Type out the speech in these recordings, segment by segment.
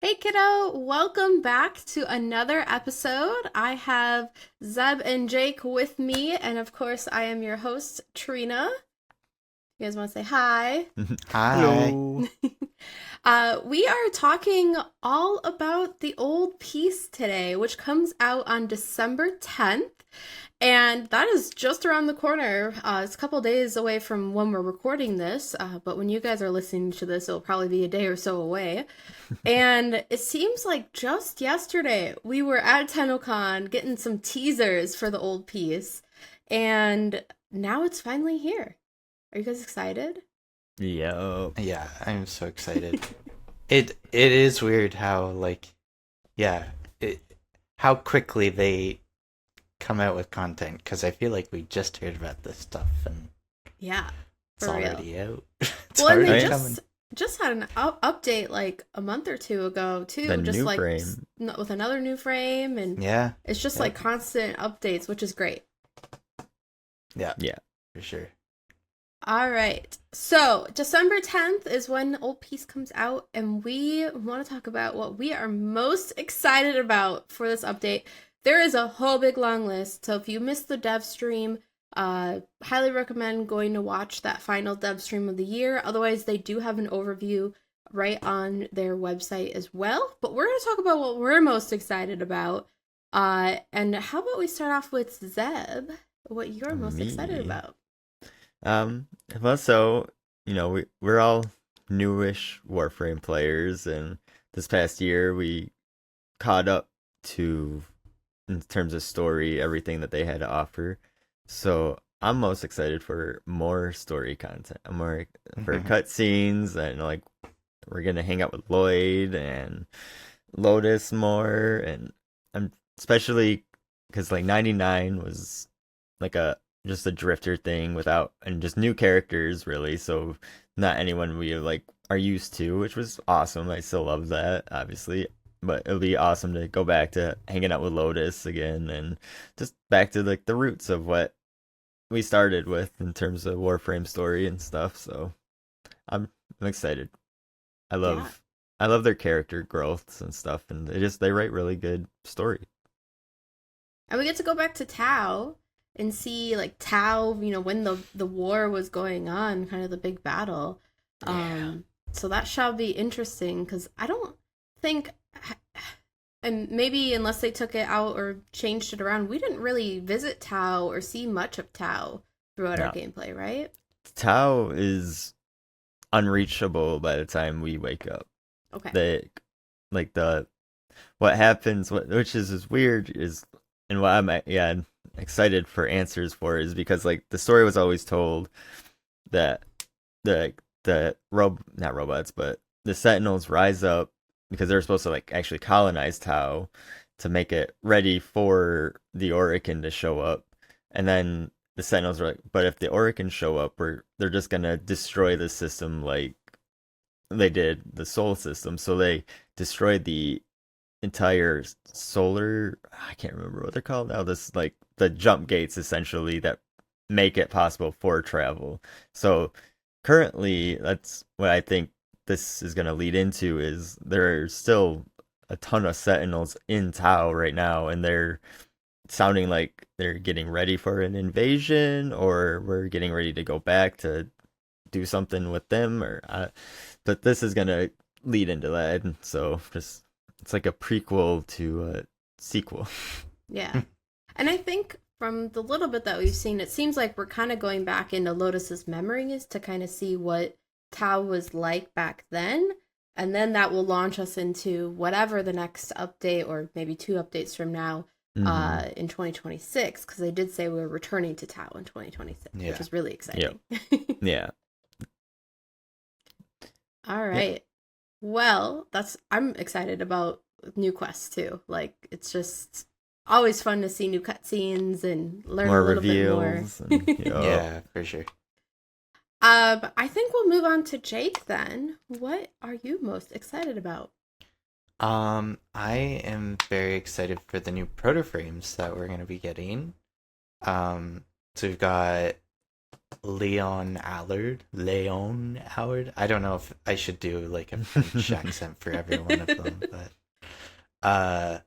Hey kiddo, welcome back to another episode. I have Zeb and Jake with me, and of course, I am your host, Trina. You guys want to say hi? Hi. Hello. We are talking all about the old piece today, which comes out on December 10th. And that is just around the corner. It's a couple days away from when we're recording this, but when you guys are listening to this, it'll probably be a day or so away. And it seems like just yesterday we were at TennoCon getting some teasers for the old piece, and now it's finally here. Are you guys excited? Yep. Yeah, I'm so excited. It is weird how yeah, it how quickly they come out with content because I feel like we just heard about this stuff and Yeah, it's for real. already out. It's Well, and they already yeah. just had an update like a month or two ago too, The just new like frame. with another new frame, and Yeah, it's just yeah, like constant updates, which is great. yeah, Yeah. for sure. All right. So, December 10th is when Old Piece comes out, and we want to talk about what we are most excited about for this update. There is a whole big long list, so if you missed the dev stream, highly recommend going to watch that final dev stream of the year. Otherwise, they do have an overview right on their website as well. But we're going to talk about what we're most excited about. And how about we start off with Zeb, what you're most excited Me. about? Um. Well, so we're all newish Warframe players, and this past year we caught up to, in terms of story, everything that they had to offer. So I'm most excited for more story content. I'm more for cutscenes, and we're gonna hang out with Lloyd and Lotus more, and I'm especially because 99 was like a just a drifter thing without and just new characters really, so not anyone we are used to, which was awesome. I still love that, obviously, but it'll be awesome to go back to hanging out with Lotus again and just back to the roots of what we started with in terms of Warframe story and stuff. So I'm excited. I Yeah. love I love their character growths and stuff, and they write really good story. And we get to go back to Tau and see like Tau, when the war was going on, kind of the big battle. Yeah. So that shall be interesting because I don't think, and maybe unless they took it out or changed it around, we didn't really visit Tau or see much of Tau throughout our No, gameplay, right? Tao is unreachable by the time we wake up. Okay. The like the what happens, which is weird, is and what I'm excited for answers for is because the story was always told that the not robots, but the Sentinels rise up because they're supposed to actually colonize Tau to make it ready for the Orokin to show up, and then the Sentinels are like, but if the Oricans show up, they're just gonna destroy the system like they did the Sol system. So they destroyed the entire solar. I can't remember what they're called now. This the jump gates essentially that make it possible for travel. So currently, that's what I think this is gonna lead into. Is there are still a ton of Sentinels in Tau right now, and they're sounding like they're getting ready for an invasion, or we're getting ready to go back to do something with them, but this is gonna lead into that, and so just it's like a prequel to a sequel. Yeah. And I think from the little bit that we've seen, it seems like we're kind of going back into Lotus's memories to kind of see what Tau was like back then. And then that will launch us into whatever the next update or maybe two updates from now Mm-hmm. in 2026. Because they did say we were returning to Tau in 2026, which Yeah. is really Yep. exciting. Yeah. All Yeah. right. Well, I'm excited about new quests too. Like it's just always fun to see new cutscenes and learn a More little bit more. reveals and Yeah, for sure. I think we'll move on to Jake then. What are you most excited about? I am very excited for the new Protoframes that we're gonna be getting. So we've got Leon Allard. Leon Allard. I don't know if I should do like a French accent for every one of them, but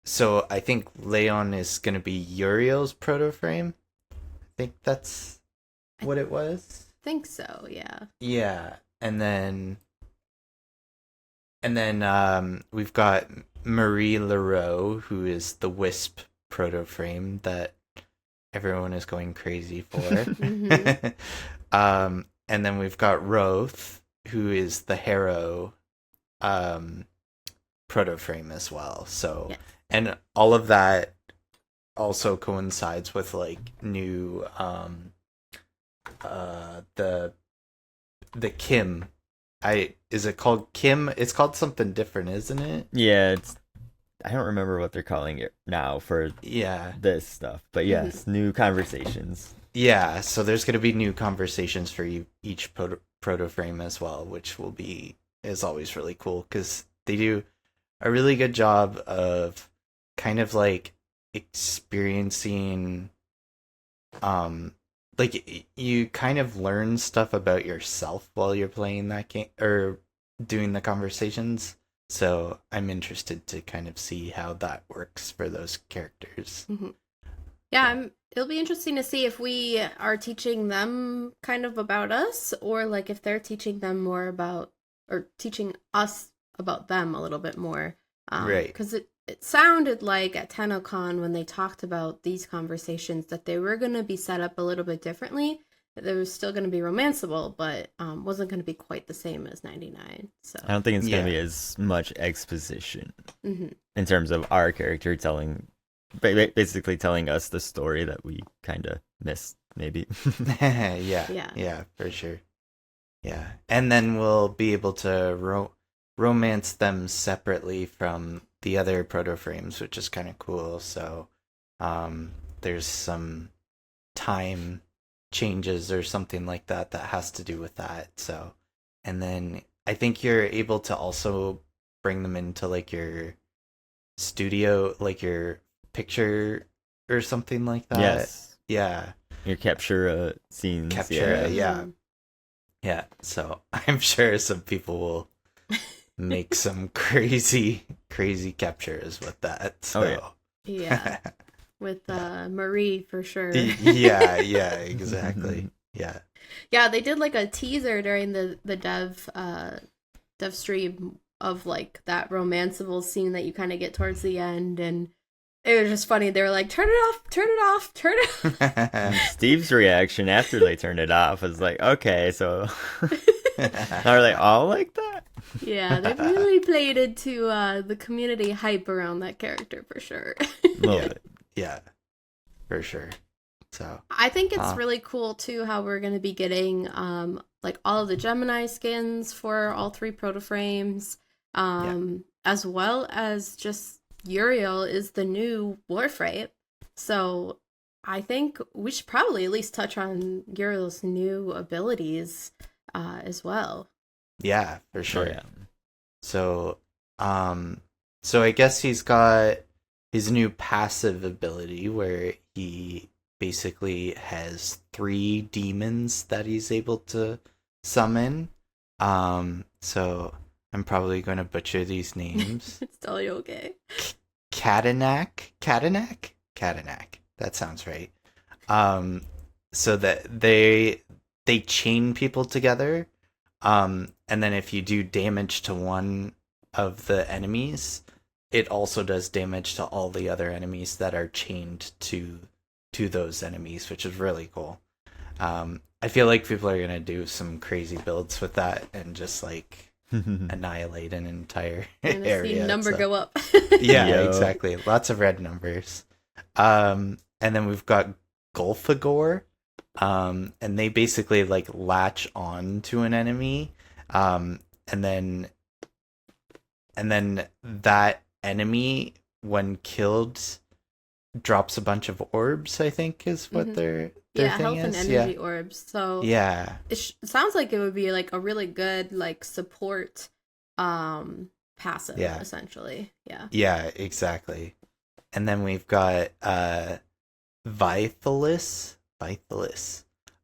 so I think Leon is gonna be Uriel's Protoframe. I think that's what it was. Think so, yeah. Yeah, and then we've got Marie Leroux, who is the Wisp Protoframe that everyone is going crazy for. Mhm. And then we've got Roth, who is the Harrow Protoframe as well. So, Yes. and all of that also coincides with like new the Kim. Is it called Kim? It's called something different, isn't it? Yeah, I don't remember what they're calling it now for Yeah. this stuff, but yes, new conversations. Yeah, so there's going to be new conversations for each Protoframe as well, which is always really cool because they do a really good job of kind of like experiencing like you kind of learn stuff about yourself while you're playing that game or doing the conversations. So I'm interested to kind of see how that works for those characters. Mhm. Yeah, it'll be interesting to see if we are teaching them kind of about us, or like if they're teaching them more about, or teaching us about them a little bit more. Right. Because it sounded like at TennoCon when they talked about these conversations that they were going to be set up a little bit differently. That they was still going to be romanceable, but wasn't going to be quite the same as 99. So I don't think it's going to be as much exposition Mhm. in terms of our character basically telling us the story that we kind of missed, maybe. Yeah, for sure. Yeah, and then we'll be able to romance them separately from the other Protoframes, which is kind of cool. So, there's some time changes or something like that has to do with that. So, and then I think you're able to also bring them into like your studio, like your picture or something like that. Yes. Yeah. Your capture scenes. Capture, yeah. Mhm. Yeah. So I'm sure some people will make some crazy captures with that. So. Oh, Yeah. With Marie for sure. Yeah, exactly. Yeah. Yeah, they did like a teaser during the dev stream of like that romanceable scene that you kind of get towards the end, and it was just funny. They were like, "Turn it off, turn it off, turn it off." And Steve's reaction after they turned it off was like, "Okay, so are they all like that?" Yeah, they really played into the community hype around that character for sure. Yeah, for sure. So I think it's really cool too how we're going to be getting like all of the Gemini skins for all three Protoframes, as well as just Uriel is the new Warframe. So I think we should probably at least touch on Uriel's new abilities as well. yeah, for sure. Oh, yeah. So so I guess he's got his new passive ability where he basically has 3 demons that he's able to summon. So I'm probably going to butcher these names. It's totally okay. Katanak. That sounds right. So that they chain people together. And then if you do damage to one of the enemies, it also does damage to all the other enemies that are chained to those enemies, which is really cool. I feel like people are gonna do some crazy builds with that and just like annihilate an entire area. See number go up. Yeah, exactly. Lots of red numbers. And then we've got Gulfagor. And they basically like latch on to an enemy. And then that enemy, when killed, drops a bunch of orbs, I think is what their thing health and is. energy orbs. So yeah, it sounds like it would be like a really good like support passive essentially. Yeah, exactly. And then we've got Vithalis,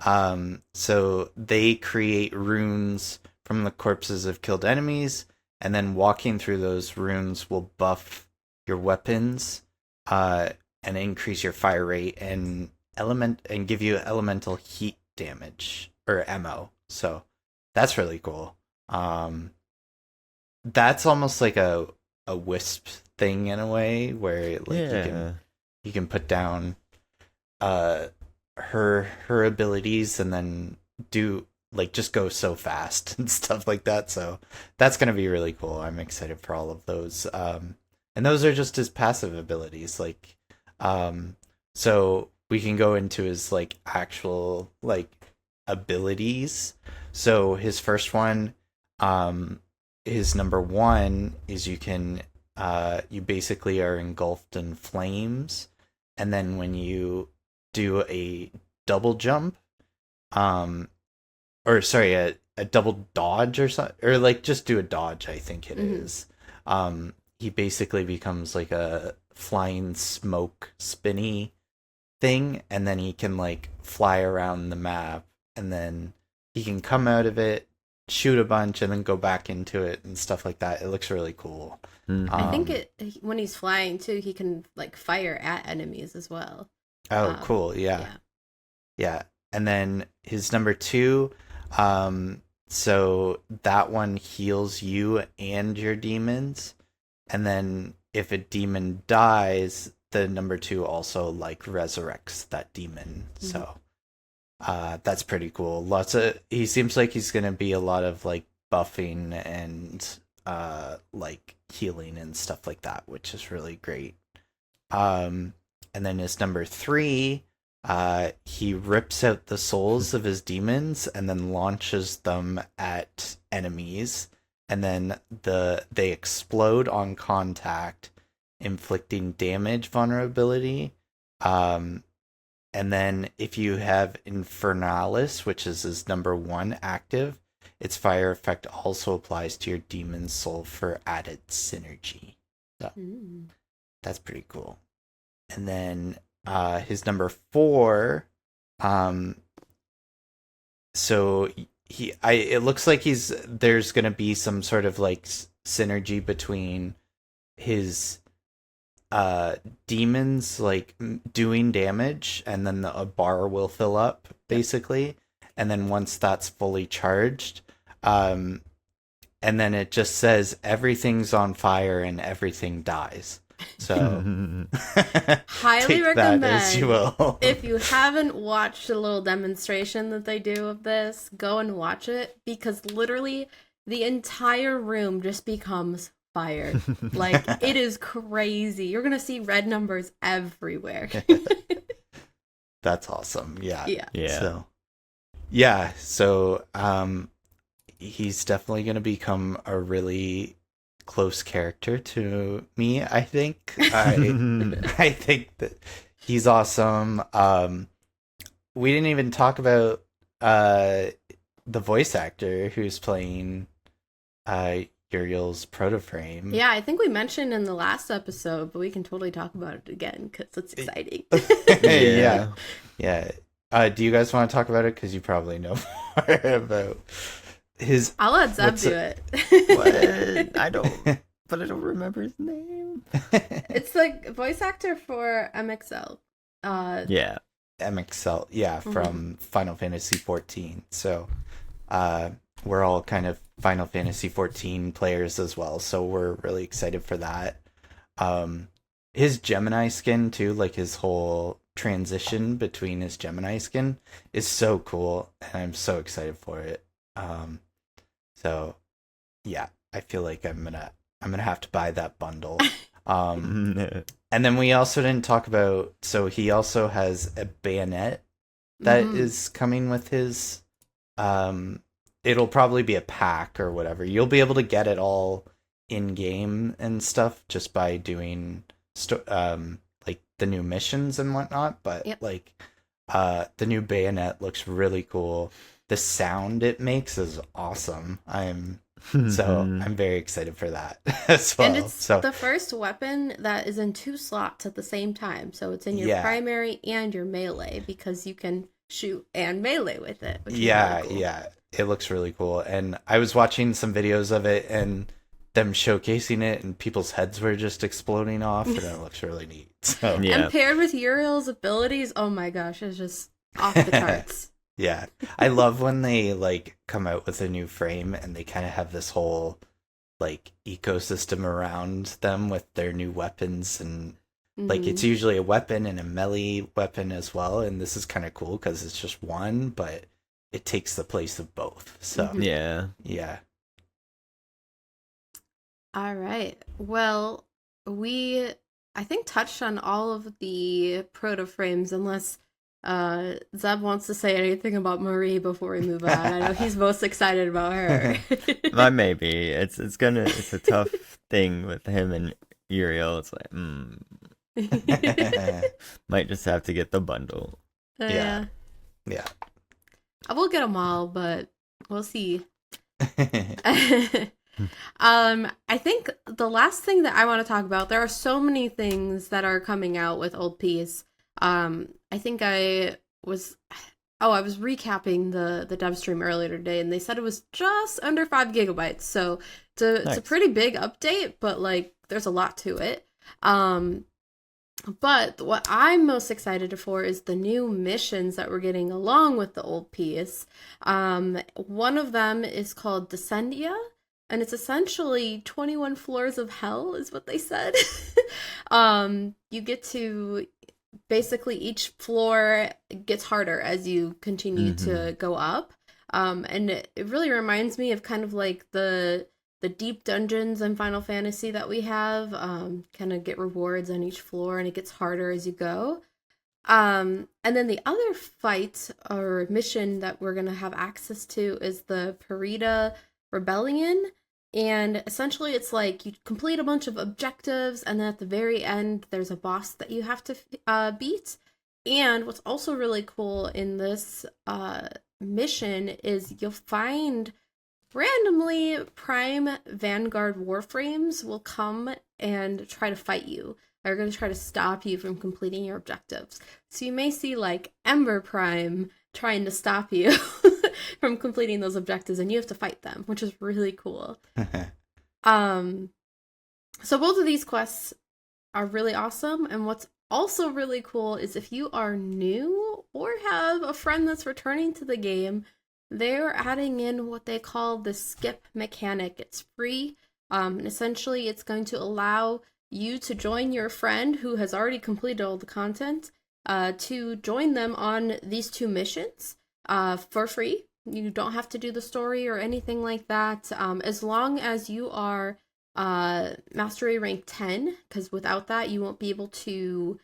So they create runes from the corpses of killed enemies, and then walking through those runes will buff your weapons, and increase your fire rate and give you elemental heat damage or ammo. So that's really cool. That's almost like a wisp thing in a way, where like you can put down her abilities and then do like just go so fast and stuff like that. So that's gonna be really cool. I'm excited for all of those. And those are just his passive abilities. Like, so we can go into his like actual like abilities. So his first one, his number one is you basically are engulfed in flames, and then when you do a double jump, or sorry, a double dodge or something, or like just do a dodge, I think it is. He basically becomes like a flying smoke spinny thing, and then he can like fly around the map, and then he can come out of it, shoot a bunch, and then go back into it and stuff like that. It looks really cool. I think when he's flying too, he can like fire at enemies as well. Oh, cool. Yeah. And then his number two, so that one heals you and your demons. And then if a demon dies, the number two also like resurrects that demon. So that's pretty cool. He seems like he's gonna be a lot of like buffing and like healing and stuff like that, which is really great. And then his number three, he rips out the souls of his demons and then launches them at enemies, and then they explode on contact, inflicting damage vulnerability. And then if you have Infernalis, which is his number one active, its fire effect also applies to your demon's soul for added synergy. So that's pretty cool. And then his number four, so it looks like there's gonna be some sort of like synergy between his demons like doing damage, and then a bar will fill up basically, and then once that's fully charged, and then it just says everything's on fire and everything dies. So highly recommend that as you will. If you haven't watched a little demonstration that they do of this, go and watch it, because literally the entire room just becomes fire. Like, it is crazy. You're gonna see red numbers everywhere. That's awesome. Yeah. So he's definitely gonna become a really close character to me, I think. I think that he's awesome. We didn't even talk about the voice actor who's playing Uriel's Protoframe. Yeah, I think we mentioned in the last episode, but we can totally talk about it again because it's exciting. Yeah. Do you guys want to talk about it? Because you probably know more about his. I'll let Zeb do it. What? I don't remember his name. It's like voice actor for MXL. MXL, from Final Fantasy 14. So, we're all kind of Final Fantasy 14 players as well, so we're really excited for that. His Gemini skin too, like his whole transition between his Gemini skin is so cool, and I'm so excited for it. So yeah, I feel like I'm gonna have to buy that bundle. And then we also didn't talk about, so he also has a bayonet that is coming with his, it'll probably be a pack or whatever. You'll be able to get it all in game and stuff just by doing like the new missions and whatnot, but like the new bayonet looks really cool. The sound it makes is awesome. I'm very excited for that as well. And it's the first weapon that is in 2 slots at the same time. So it's in your primary and your melee, because you can shoot and melee with it. Which is Yeah, really cool. yeah. It looks really cool. And I was watching some videos of it and them showcasing it, and people's heads were just exploding off, and it looks really neat. So Yeah. And paired with Uriel's abilities, oh my gosh, it's just off the charts. yeah, I love when they like come out with a new frame and they kind of have this whole like ecosystem around them with their new weapons, and like it's usually a weapon and a melee weapon as well, and this is kind of cool because it's just one, but it takes the place of both. So Yeah. yeah. All right. Well, I think, touched on all of the Protoframes, unless Zeb wants to say anything about Marie before we move on. I know he's most excited about her. Maybe it's a tough thing with him and Uriel. It's like, might just have to get the bundle. Yeah. I will get them all, but we'll see. I think the last thing that I want to talk about, there are so many things that are coming out with Old Piece. I think I was recapping the dev stream earlier today, and they said it was just under 5 gigabytes. So it's a pretty big update, but like there's a lot to it. But what I'm most excited for is the new missions that we're getting along with the Old Piece. One of them is called Descendia, and it's essentially 21 floors of hell, is what they said. You get to basically, each floor gets harder as you continue to go up. And it really reminds me of kind of like the deep dungeons in Final Fantasy that we have. Kind of get rewards on each floor, and it gets harder as you go. And then the other fight or mission that we're going to have access to is the Parida Rebellion. And essentially it's like you complete a bunch of objectives, and then at the very end there's a boss that you have to beat. And what's also really cool in this mission is you'll find randomly Prime Vanguard Warframes will come and try to fight you. They're going to try to stop you from completing your objectives. So you may see like Ember Prime trying to stop you from completing those objectives, and you have to fight them, which is really cool. So both of these quests are really awesome, and what's also really cool is if you are new or have a friend that's returning to the game, they're adding in what they call the skip mechanic. It's free, and essentially it's going to allow you to join your friend who has already completed all the content, to join them on these 2 missions for free. You don't have to do the story or anything like that, as long as you are mastery rank 10, because without that you won't be able to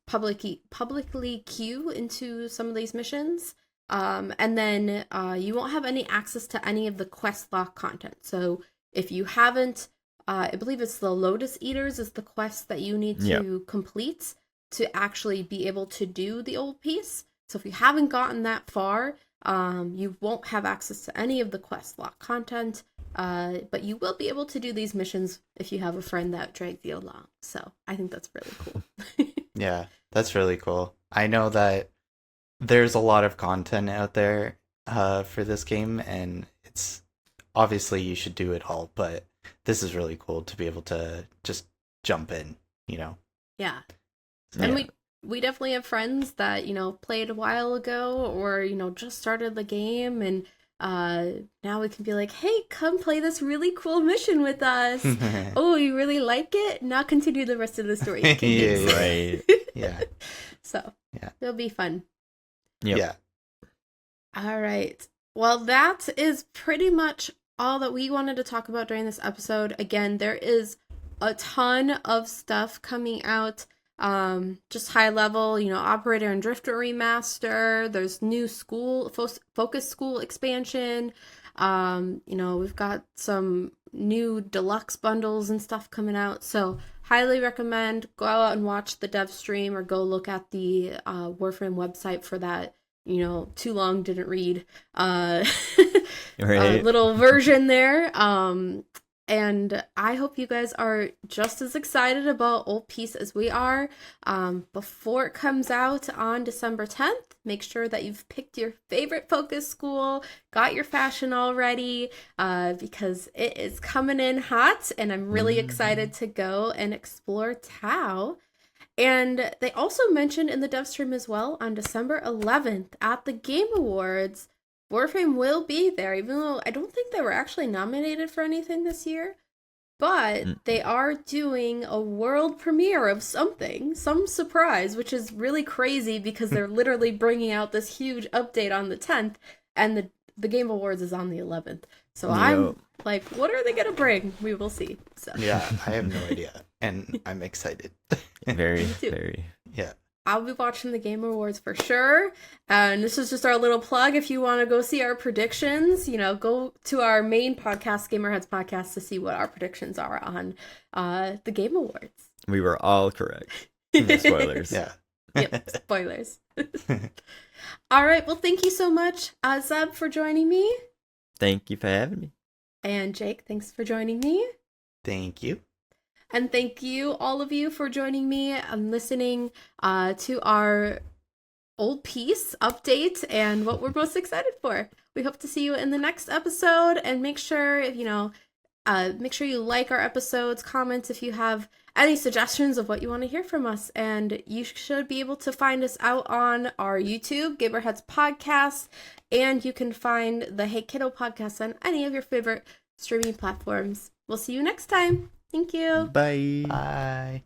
publicly queue into some of these missions. And then you won't have any access to any of the quest lock content. So if you haven't, I believe it's the Lotus Eaters is the quest that you need to complete to actually be able to do the Old Piece. So if you haven't gotten that far, you won't have access to any of the quest lock content, but you will be able to do these missions if you have a friend that drags you along. So I think that's really cool. Yeah, that's really cool. I know that there's a lot of content out there for this game, and it's obviously you should do it all, but this is really cool to be able to just jump in, you know? Yeah. And we definitely have friends that, played a while ago or, just started the game, and now we can be like, hey, come play this really cool mission with us. Oh, you really like it? Now continue the rest of the story. Right. Yeah. So, it'll be fun. Yep. Yeah. All right. Well, that is pretty much all that we wanted to talk about during this episode. Again, there is a ton of stuff coming out. Just high level, Operator and Drifter remaster. There's new focus school expansion. We've got some new deluxe bundles and stuff coming out. So highly recommend go out and watch the dev stream, or go look at the Warframe website for that. Too long didn't read. Right. Little version there. And I hope you guys are just as excited about Old Peace as we are. Before it comes out on December 10th, make sure that you've picked your favorite focus school, got your fashion all ready, because it is coming in hot, and I'm really excited to go and explore Tau. And they also mentioned in the dev stream as well, on December 11th at the Game Awards, Warframe will be there, even though I don't think they were actually nominated for anything this year. But they are doing a world premiere of something, some surprise, which is really crazy because they're literally bringing out this huge update on the 10th, and the Game Awards is on the 11th. So I'm like, what are they going to bring? We will see. So Yeah, I have no idea. And I'm excited. Very, very. Yeah. I'll be watching the Game Awards for sure. And this is just our little plug. If you want to go see our predictions, go to our main podcast, Gamerheads podcast, to see what our predictions are on the Game Awards. We were all correct. Spoilers. Yeah. Yep, spoilers. All right. Well, thank you so much, Zeb, for joining me. Thank you for having me. And Jake, thanks for joining me. Thank you. And thank you, all of you, for joining me and listening to our Old Peace update and what we're most excited for. We hope to see you in the next episode, and make sure you like our episodes, comment if you have any suggestions of what you want to hear from us. And you should be able to find us out on our YouTube, Gamerheads Podcast, and you can find the Hey Kiddo podcast on any of your favorite streaming platforms. We'll see you next time. Thank you. Bye. Bye.